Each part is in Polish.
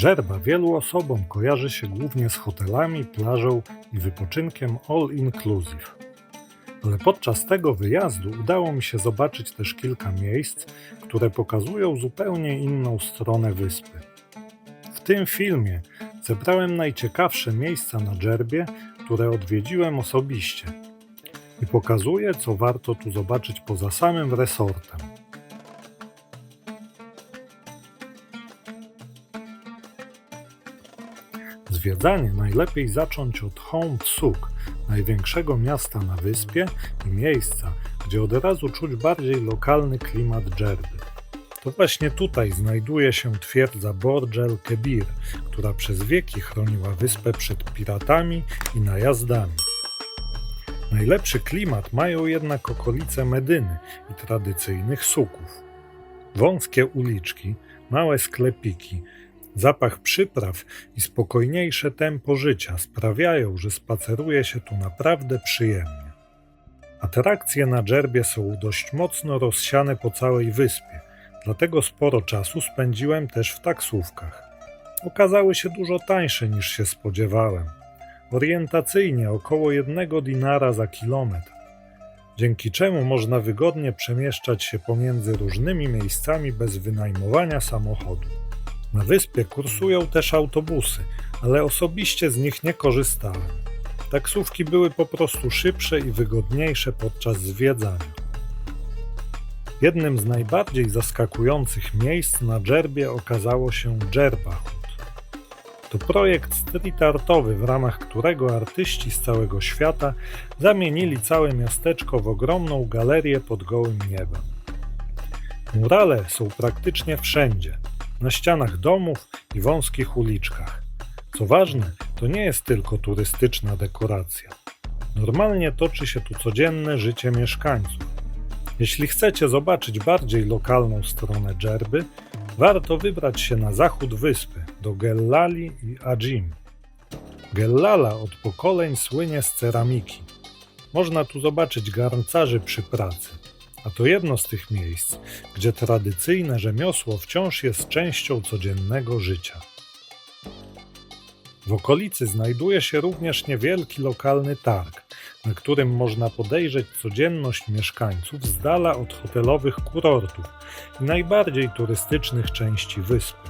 Dżerba wielu osobom kojarzy się głównie z hotelami, plażą i wypoczynkiem all inclusive. Ale podczas tego wyjazdu udało mi się zobaczyć też kilka miejsc, które pokazują zupełnie inną stronę wyspy. W tym filmie zebrałem najciekawsze miejsca na Dżerbie, które odwiedziłem osobiście i pokazuję, co warto tu zobaczyć poza samym resortem. Zwiedzanie najlepiej zacząć od Hong Tsuk, największego miasta na wyspie i miejsca, gdzie od razu czuć bardziej lokalny klimat Dżerby. To właśnie tutaj znajduje się twierdza Burj El Kebir, która przez wieki chroniła wyspę przed piratami i najazdami. Najlepszy klimat mają jednak okolice Medyny i tradycyjnych suków. Wąskie uliczki, małe sklepiki, zapach przypraw i spokojniejsze tempo życia sprawiają, że spaceruje się tu naprawdę przyjemnie. Atrakcje na Dżerbie są dość mocno rozsiane po całej wyspie, dlatego sporo czasu spędziłem też w taksówkach. Okazały się dużo tańsze niż się spodziewałem. Orientacyjnie około 1 dinara za kilometr, dzięki czemu można wygodnie przemieszczać się pomiędzy różnymi miejscami bez wynajmowania samochodu. Na wyspie kursują też autobusy, ale osobiście z nich nie korzystałem. Taksówki były po prostu szybsze i wygodniejsze podczas zwiedzania. Jednym z najbardziej zaskakujących miejsc na Dżerbie okazało się Dżerbahut. To projekt street artowy, w ramach którego artyści z całego świata zamienili całe miasteczko w ogromną galerię pod gołym niebem. Murale są praktycznie wszędzie, na ścianach domów i wąskich uliczkach. Co ważne, to nie jest tylko turystyczna dekoracja. Normalnie toczy się tu codzienne życie mieszkańców. Jeśli chcecie zobaczyć bardziej lokalną stronę Dżerby, warto wybrać się na zachód wyspy, do Gellali i Ajim. Gellala od pokoleń słynie z ceramiki. Można tu zobaczyć garncarzy przy pracy, a to jedno z tych miejsc, gdzie tradycyjne rzemiosło wciąż jest częścią codziennego życia. W okolicy znajduje się również niewielki lokalny targ, na którym można podejrzeć codzienność mieszkańców z dala od hotelowych kurortów i najbardziej turystycznych części wyspy.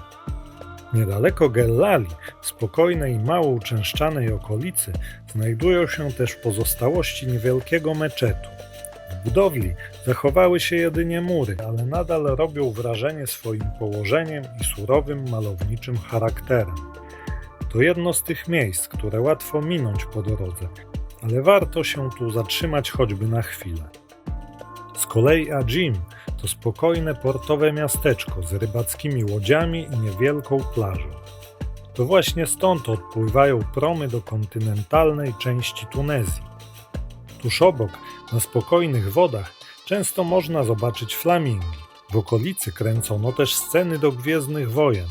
Niedaleko Gellali, w spokojnej i mało uczęszczanej okolicy, znajdują się też pozostałości niewielkiego meczetu. W budowli zachowały się jedynie mury, ale nadal robią wrażenie swoim położeniem i surowym malowniczym charakterem. To jedno z tych miejsc, które łatwo minąć po drodze, ale warto się tu zatrzymać choćby na chwilę. Z kolei Ajim to spokojne portowe miasteczko z rybackimi łodziami i niewielką plażą. To właśnie stąd odpływają promy do kontynentalnej części Tunezji. Tuż obok, na spokojnych wodach, często można zobaczyć flamingi. W okolicy kręcono też sceny do Gwiezdnych Wojen.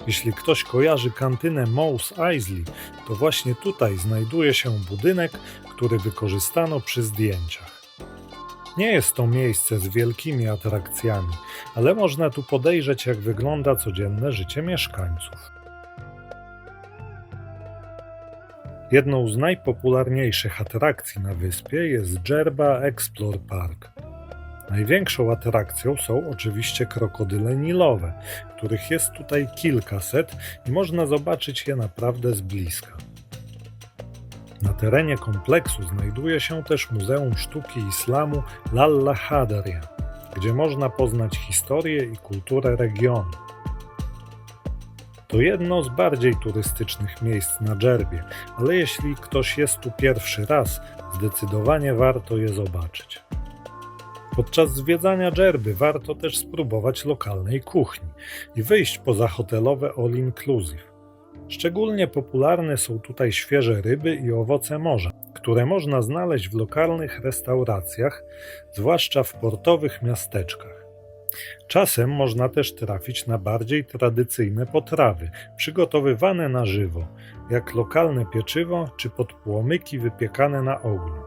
Jeśli ktoś kojarzy kantynę Mos Eisley, to właśnie tutaj znajduje się budynek, który wykorzystano przy zdjęciach. Nie jest to miejsce z wielkimi atrakcjami, ale można tu podejrzeć, jak wygląda codzienne życie mieszkańców. Jedną z najpopularniejszych atrakcji na wyspie jest Dżerba Explore Park. Największą atrakcją są oczywiście krokodyle nilowe, których jest tutaj kilkaset i można zobaczyć je naprawdę z bliska. Na terenie kompleksu znajduje się też Muzeum Sztuki Islamu Lalla Hadaria, gdzie można poznać historię i kulturę regionu. To jedno z bardziej turystycznych miejsc na Dżerbie, ale jeśli ktoś jest tu pierwszy raz, zdecydowanie warto je zobaczyć. Podczas zwiedzania Dżerby warto też spróbować lokalnej kuchni i wyjść poza hotelowe all inclusive. Szczególnie popularne są tutaj świeże ryby i owoce morza, które można znaleźć w lokalnych restauracjach, zwłaszcza w portowych miasteczkach. Czasem można też trafić na bardziej tradycyjne potrawy, przygotowywane na żywo, jak lokalne pieczywo czy podpłomyki wypiekane na ogniu.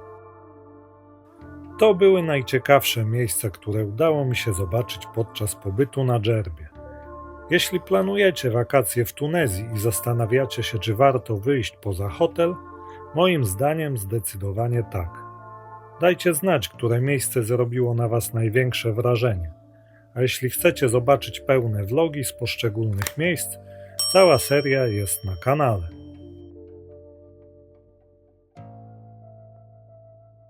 To były najciekawsze miejsca, które udało mi się zobaczyć podczas pobytu na Dżerbie. Jeśli planujecie wakacje w Tunezji i zastanawiacie się, czy warto wyjść poza hotel, moim zdaniem zdecydowanie tak. Dajcie znać, które miejsce zrobiło na Was największe wrażenie. A jeśli chcecie zobaczyć pełne vlogi z poszczególnych miejsc, cała seria jest na kanale.